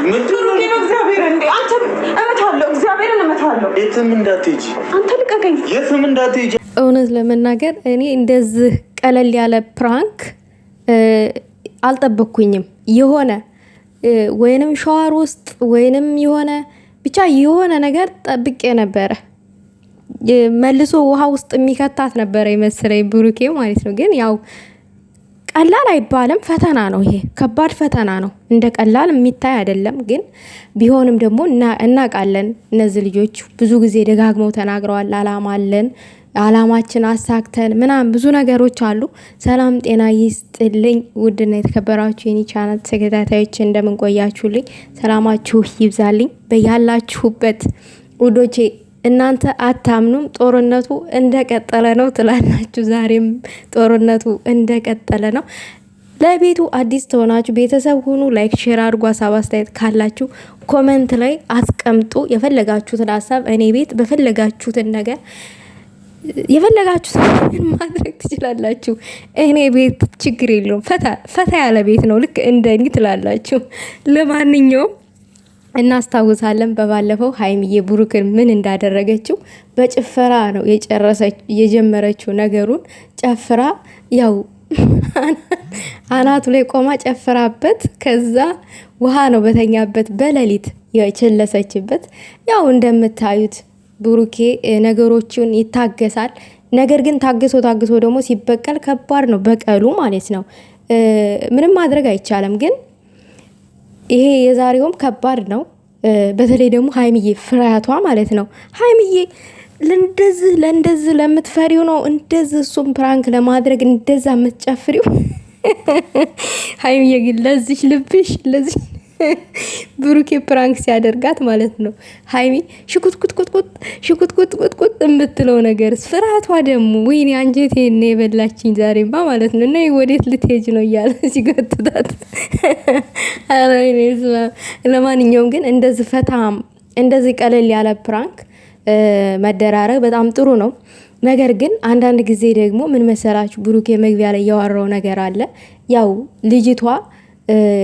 ምንድነው እግዚአብሔር እንዴ አንተ እመታለሁ እግዚአብሔርን እመታለሁ የትም እንዳትሄጂ አንተ ልቀቀኝ የትም እንዳትሄጂ እውነት ለመናገር እኔ እንደዚህ ቀለል ያለ ፕራንክ አልጠበቅኩኝም የሆነ ወይንም ሻወር ውስጥ ወይንም የሆነ ብቻ የሆነ ነገር ጠብቄ ነበረ መልሶ ውሃ ውስጥ የሚከታት ነበረ ይመስለኝ ብሩኬ ማለት ነው ግን ያው ቀላል አይባልም ፈተና ነው ይሄ ከባድ ፈተና ነው እንደ ቀላል የሚታይ አይደለም ግን ቢሆንም ደግሞ እናቃለን እነዚህ ልጆች ብዙ ጊዜ ደጋግመው ተናግረዋል አላማ አለን አላማችን አሳክተን ምናም ብዙ ነገሮች አሉ ሰላም ጤና ይስጥልኝ ውድና የተከበራችሁ የኔ ቻናል ተከታታዮች እንደምን ቆያችሁልኝ ሰላማችሁ ይብዛልኝ በያላችሁበት ውዶቼ እናንተ አታምኑም ጦርነቱ እንደቀጠለ ነው ትላላችሁ ዛሬም ጦርነቱ እንደቀጠለ ነው ለቤቱ አዲስ ተሆናችሁ ቤተሰብ ሁኑ ላይክ ሼር አድርጉ ሀሳብ አስተያየት ካላችሁ ኮሜንት ላይ አስቀምጡ የፈለጋችሁትን ሀሳብ እኔ ቤት በፈለጋችሁትን ነገር የፈለጋችሁትን ማድረግ ትችላላችሁ እኔ ቤት ችግር የለውም ፈታ ያለ ቤት ነው ልክ እንደኔ ትላላችሁ ለማንኛውም እናስታውሳለን በባለፈው ሀይሚዬ ብሩክን ምን እንዳደረገችው በጭፈራ ነው የጀመረችው ነገሩን ጨፍራ ያው አናቱ ላይ ቆማ ጨፍራበት ከዛ ውሃ ነው በተኛበት በሌሊት የቸለሰችበት ያው እንደምታዩት ብሩኬ ነገሮችን ይታገሳል ነገር ግን ታግሶ ደግሞ ሲበቀል ከባድ ነው በቀሉ ማለት ነው ምንም ማድረግ አይቻልም ግን ይሄ የዛሬውም ከባድ ነው በተለይ ደግሞ ሀይሚዬ ፍራያቷ ማለት ነው ሀይሚዬ ለእንደዚህ ለምትፈሪው ነው እንደዚህ እሱም ፕራንክ ለማድረግ እንደዛ የምትጨፍሪው ሀይሚዬ ግን ለዚህ ልብሽ ለዚህ ብሩኬ ፕራንክ ሲያደርጋት ማለት ነው ሀይሚ ሽኩትኩት የምትለው ነገር ፍራቷ ደግሞ ወይኔ አንጀቴ ነው የበላችኝ ዛሬማ ማለት ነው እና ወዴት ልትሄጂ ነው እያለ ሲገትታት ለማንኛውም ግን እንደዚህ ፈታም እንደዚህ ቀለል ያለ ፕራንክ መደራረግ በጣም ጥሩ ነው ነገር ግን አንዳንድ ጊዜ ደግሞ ምን መሰላችሁ ብሩኬ መግቢያ ላይ ያወራው ነገር አለ ያው ልጅቷ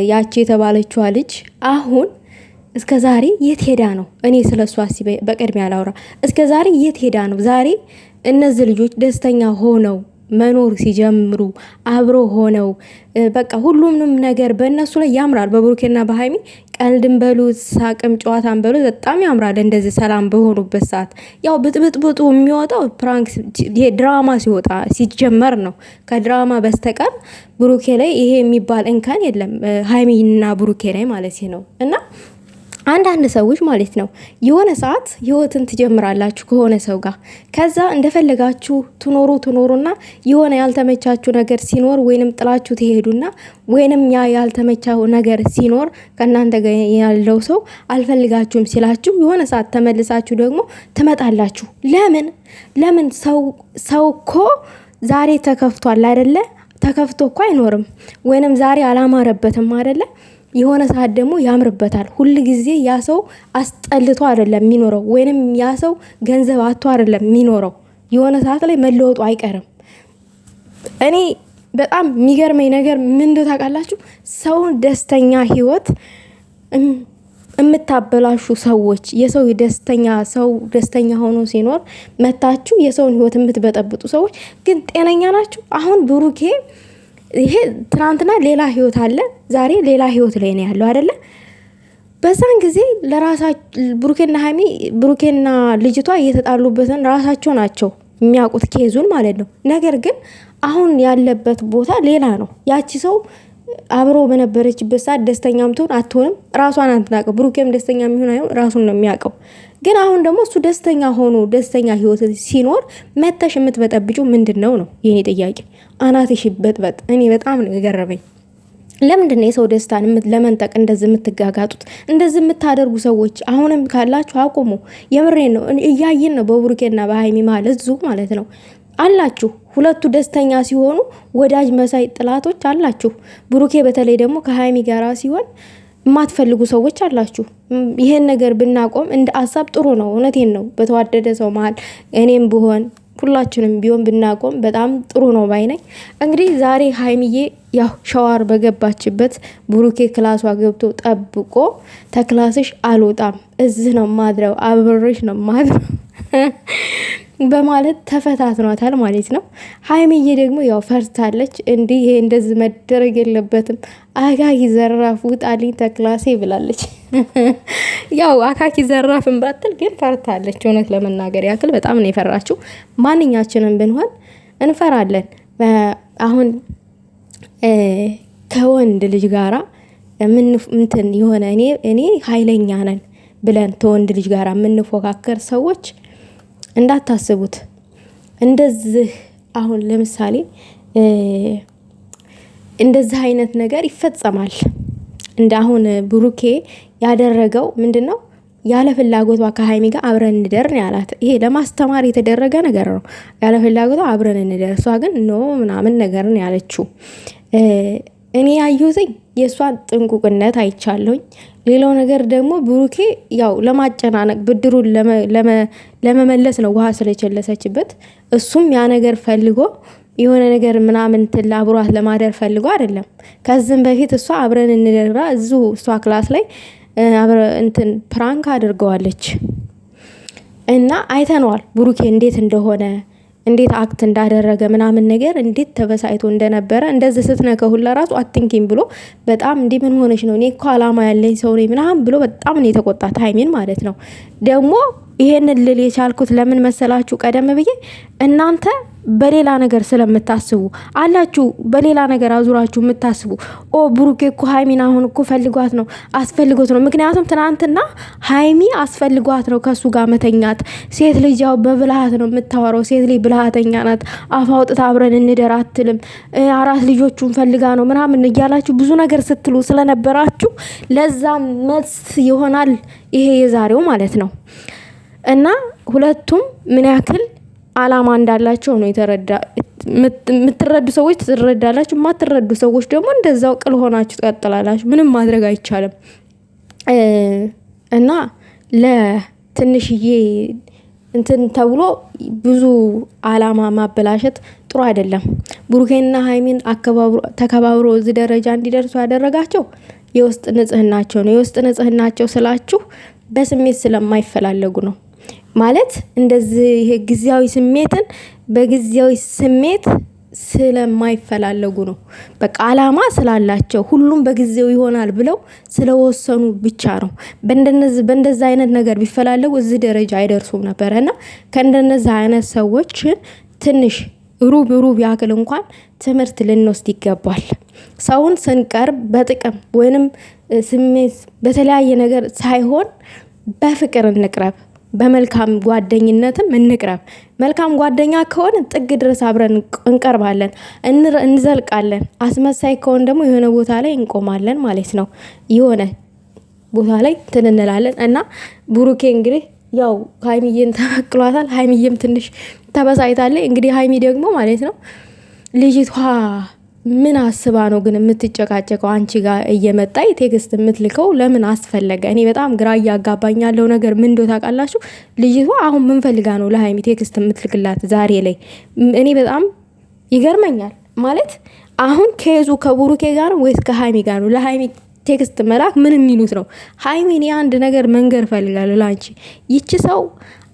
ያቺ የተባለችዋ ልጅ አሁን እስከ ዛሬ የት ሄዳ ነው እኔ ስለሷ በቅድሚያ ላውራ እስከ ዛሬ የት ሄዳ ነው ዛሬ እነዚህ ልጆች ደስተኛ ሆነው መኖር ሲጀምሩ አብሮ ሆነው በቃ ሁሉንም ነገር በእነሱ ላይ ያምራል በብሩኬና በሃይሚ ቀልድን በሉ ሳቅም ጨዋታን በሉ በጣም ያምራል እንደዚህ ሰላም በሆኑበት ሰዓት ያው ብጥብጥብጡ የሚወጣው ፕራንክ ድራማ ሲወጣ ሲጀመር ነው ከድራማ በስተቀር ብሩኬ ላይ ይሄ የሚባል እንካን የለም ሃይሚና ብሩኬ ላይ ማለት ነው እና አንዳንድ ሰዎች ማለት ነው የሆነ ሰዓት ህይወትን ትጀምራላችሁ ከሆነ ሰው ጋር ከዛ እንደፈለጋችሁ ትኖሩና የሆነ ያልተመቻችሁ ነገር ሲኖር ወይንም ጥላችሁ ትሄዱና ወይንም ያ ያልተመቻው ነገር ሲኖር ከናንተ ጋር ያለው ሰው አልፈልጋችሁም ሲላችሁ የሆነ ሰዓት ተመልሳችሁ ደግሞ ትመጣላችሁ ለምን ሰው እኮ ዛሬ ተከፍቷል አይደለ ተከፍቶ እኮ አይኖርም ወይንም ዛሬ አላማረበትም አይደለ የሆነ ሰዓት ደግሞ ያምርበታል ሁሉ ጊዜ ያ ሰው አስጠልቶ አይደለም የሚኖረው ወይንም ያ ሰው ገንዘብ አጥቶ አይደለም የሚኖረው የሆነ ሰዓት ላይ መለወጡ አይቀርም እኔ በጣም የሚገርመኝ ነገር ምን እንደው ታውቃላችሁ ሰውን ደስተኛ ህይወት እምታበላሹ ሰዎች የሰው ደስተኛ ሆኖ ሲኖር መታችሁ የሰውን ህይወት የምትበጠብጡ ሰዎች ግን ጤነኛ ናችሁ አሁን ብሩኬ ይሄ ትናንትና ሌላ ህይወት አለ ዛሬ ሌላ ህይወት ላይ ነው ያለው አይደለ በዛን ጊዜ ብሩኬና ልጅቷ እየተጣሉበትን ራሳቸው ናቸው የሚያውቁት ኬዙን ማለት ነው ነገር ግን አሁን ያለበት ቦታ ሌላ ነው ያቺ ሰው አብሮ በነበረችበት ሰዓት ደስተኛም ትሆን አትሆንም ራሷን አትናቀው ብሩኬም ደስተኛ የሚሆን አይሆን ራሱን ነው የሚያውቀው ግን አሁን ደግሞ እሱ ደስተኛ ሆኖ ደስተኛ ህይወት ሲኖር መተሽ የምትበጠብጪው ምንድነው ነው የኔ ጥያቄ አናትሽ ይበጥበጥ እኔ በጣም ነው የገረመኝ ለምንድን ነው የሰው ደስታን ለመንጠቅ እንደዚህ የምትጋጋጡት እንደዚህ የምታደርጉ ሰዎች አሁንም ካላችሁ አቁሙ የምሬን ነው እያየን ነው በብሩኬና በሃይሚ ማለት ማለት ነው አላችሁ ሁለቱ ደስተኛ ሲሆኑ ወዳጅ መሳይ ጥላቶች አላችሁ ብሩኬ በተለይ ደግሞ ከሃይሚ ጋራ ሲሆን የማትፈልጉ ሰዎች አላችሁ ይሄን ነገር ብናቆም እንደ ሐሳብ ጥሩ ነው እውነቴን ነው በተዋደደ ሰው መሃል እኔም ብሆን ሁላችንም ቢሆን ብናቆም በጣም ጥሩ ነው ባይ ነኝ። እንግዲህ ዛሬ ሀይሚዬ ያው ሸዋር በገባችበት ብሩኬ ክላሷ ገብቶ ጠብቆ ተክላስሽ አልወጣም እዚህ ነው ማድረው አብሬሽ ነው ማድረው በማለት ተፈታትኗታል ማለት ነው። ሀይሚዬ ደግሞ ያው ፈርታለች። እንዲህ ይሄ እንደዚህ መደረግ የለበትም አካኪ ዘራፍ ውጣልኝ ተክላሴ ብላለች። ያው አካኪ ዘራፍን ባትል ግን ፈርታለች። እውነት ለመናገር ያክል በጣም ነው የፈራችው። ማንኛችንም ብንሆን እንፈራለን። አሁን ከወንድ ልጅ ጋራ እንትን የሆነ እኔ ኃይለኛ ነን ብለን ከወንድ ልጅ ጋራ የምንፎካከር ሰዎች እንዳታስቡት። እንደዚህ አሁን ለምሳሌ እንደዚህ አይነት ነገር ይፈጸማል። እንደ አሁን ብሩኬ ያደረገው ምንድነው? ያለ ፍላጎቷ ከሀይሚ ጋር አብረን እንደር ነው ያላት። ይሄ ለማስተማር የተደረገ ነገር ነው። ያለ ፍላጎቷ አብረን እንደር፣ እሷ ግን ኖ ምናምን ነገር ነው ያለችው። እኔ ያየሁትኝ የእሷን ጥንቁቅነት አይቻለሁኝ። ሌላው ነገር ደግሞ ብሩኬ ያው ለማጨናነቅ ብድሩን ለመመለስ ነው ውሃ ስለቸለሰችበት። እሱም ያ ነገር ፈልጎ የሆነ ነገር ምናምን ትላ አብሯት ለማደር ፈልጎ አይደለም። ከዚህም በፊት እሷ አብረን እንደራ እዚሁ እሷ ክላስ ላይ እንትን ፕራንክ አድርገዋለች እና አይተነዋል። ብሩኬ እንዴት እንደሆነ እንዴት አክት እንዳደረገ ምናምን ነገር እንዴት ተበሳይቶ እንደነበረ እንደዚህ ስትነከ ሁላ ራሱ አትንኪም ብሎ በጣም እንዲህ ምን ሆነች ነው እኔ እኮ አላማ ያለኝ ሰው ነኝ ምናምን ብሎ በጣም ነው የተቆጣት ሀይሚን ማለት ነው። ደግሞ ይሄንን ልል የቻልኩት ለምን መሰላችሁ? ቀደም ብዬ እናንተ በሌላ ነገር ስለምታስቡ አላችሁ። በሌላ ነገር አዙራችሁ የምታስቡ ብሩኬ እኮ ሀይሚን አሁን እኮ ፈልጓት ነው አስፈልጎት ነው። ምክንያቱም ትናንትና ሀይሚ አስፈልጓት ነው ከሱ ጋር መተኛት። ሴት ልጅ ያው በብልሃት ነው የምታወራው። ሴት ልጅ ብልሃተኛ ናት። አፍ አውጥታ አብረን እንደር አትልም። 4 ልጆቹን ፈልጋ ነው ምናምን እያላችሁ ብዙ ነገር ስትሉ ስለነበራችሁ ለዛም መልስ ይሆናል ይሄ የዛሬው ማለት ነው። እና ሁለቱም ምን ያክል አላማ እንዳላቸው ነው የምትረዱ ሰዎች ትረዳላችሁ። የማትረዱ ሰዎች ደግሞ እንደዛው ቅል ሆናችሁ ትቀጥላላችሁ። ምንም ማድረግ አይቻልም። እና ለትንሽዬ እንትን ተብሎ ብዙ አላማ ማበላሸት ጥሩ አይደለም። ብሩኬና ሀይሚን ተከባብሮ እዚህ ደረጃ እንዲደርሱ ያደረጋቸው የውስጥ ንጽህናቸው ነው። የውስጥ ንጽህናቸው ስላችሁ በስሜት ስለማይፈላለጉ ነው። ማለት እንደዚህ ይሄ ጊዜያዊ ስሜትን በጊዜያዊ ስሜት ስለማይፈላለጉ ነው። በቃ አላማ ስላላቸው ሁሉም በጊዜው ይሆናል ብለው ስለወሰኑ ብቻ ነው። በእንደዛ አይነት ነገር ቢፈላለጉ እዚህ ደረጃ አይደርሱም ነበረ። እና ከእንደነዛ አይነት ሰዎች ትንሽ ሩብ ያክል እንኳን ትምህርት ልንወስድ ይገባል። ሰውን ስንቀርብ በጥቅም ወይንም ስሜት በተለያየ ነገር ሳይሆን በፍቅር እንቅረብ። በመልካም ጓደኝነትም እንቅረብ። መልካም ጓደኛ ከሆነ ጥግ ድረስ አብረን እንቀርባለን፣ እንዘልቃለን። አስመሳይ ከሆነ ደግሞ የሆነ ቦታ ላይ እንቆማለን ማለት ነው። የሆነ ቦታ ላይ ትንንላለን። እና ብሩኬ እንግዲህ ያው ሀይሚዬን ተበቅሏታል። ሀይሚዬም ትንሽ ተበሳይታለች። እንግዲህ ሀይሚ ደግሞ ማለት ነው ልጅቷ ምን አስባ ነው ግን የምትጨቃጨቀው? አንቺ ጋር እየመጣይ ቴክስት የምትልከው ለምን አስፈለገ? እኔ በጣም ግራ እያጋባኝ ያለው ነገር ምን እንደው ታውቃላችሁ? ልጅቷ አሁን ምን ፈልጋ ነው ለሀይሚ ቴክስት የምትልክላት ዛሬ ላይ? እኔ በጣም ይገርመኛል። ማለት አሁን ከዙ ከብሩኬ ጋር ነው ወይስ ከሀይሚ ጋር ነው? ለሀይሚ ቴክስት መላክ ምን የሚሉት ነው? ሀይሚ እኔ አንድ ነገር መንገር ፈልጋለሁ ለአንቺ። ይቺ ሰው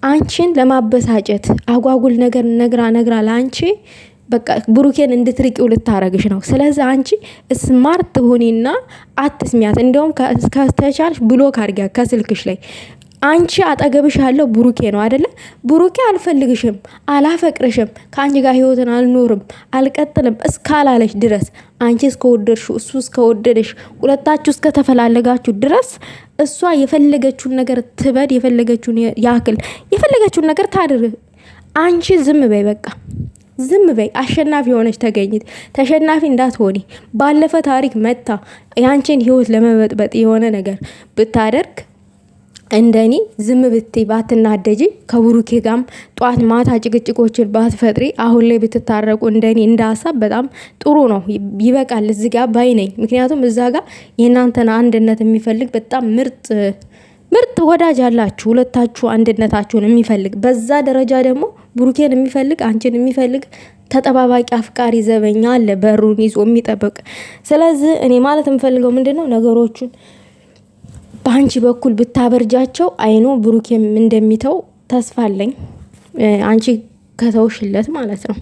አንቺን ለማበሳጨት አጓጉል ነገር ነግራ ለአንቺ በቃ ብሩኬን እንድትርቂው ልታረግሽ ነው። ስለዚህ አንቺ ስማርት ሆኒና አትስሚያት። እንደውም ከተቻልሽ ብሎክ አድርጊያ ከስልክሽ ላይ። አንቺ አጠገብሽ ያለው ብሩኬ ነው አይደለ? ብሩኬ አልፈልግሽም፣ አላፈቅርሽም፣ ከአንቺ ጋር ህይወትን አልኖርም፣ አልቀጥልም እስካላለሽ ድረስ አንቺ እስከወደድሽው እሱ እስከወደደሽ ሁለታችሁ እስከተፈላለጋችሁ ድረስ እሷ የፈለገችውን ነገር ትበድ፣ የፈለገችውን ያክል የፈለገችውን ነገር ታድርግ። አንቺ ዝም በይ በቃ ዝም በይ። አሸናፊ የሆነች ተገኝት። ተሸናፊ እንዳትሆኒ። ባለፈ ታሪክ መታ ያንቺን ህይወት ለመበጥበጥ የሆነ ነገር ብታደርግ እንደኔ ዝም ብትይ ባትናደጂ፣ ከብሩኬ ጋም ጧት ማታ ጭቅጭቆችን ባትፈጥሪ፣ አሁን ላይ ብትታረቁ እንደኔ እንደ ሀሳብ በጣም ጥሩ ነው። ይበቃል እዚህ ጋር ባይ ነኝ። ምክንያቱም እዛ ጋር የእናንተን አንድነት የሚፈልግ በጣም ምርጥ ወዳጅ አላችሁ ሁለታችሁ አንድነታችሁን የሚፈልግ በዛ ደረጃ ደግሞ ብሩኬን የሚፈልግ አንቺን የሚፈልግ ተጠባባቂ አፍቃሪ ዘበኛ አለ በሩን ይዞ የሚጠብቅ። ስለዚህ እኔ ማለት የምፈልገው ምንድነው ነገሮቹን በአንቺ በኩል ብታበርጃቸው አይኑ ብሩኬም እንደሚተው ተስፋ አለኝ። አንቺ ከተውሽለት ማለት ነው።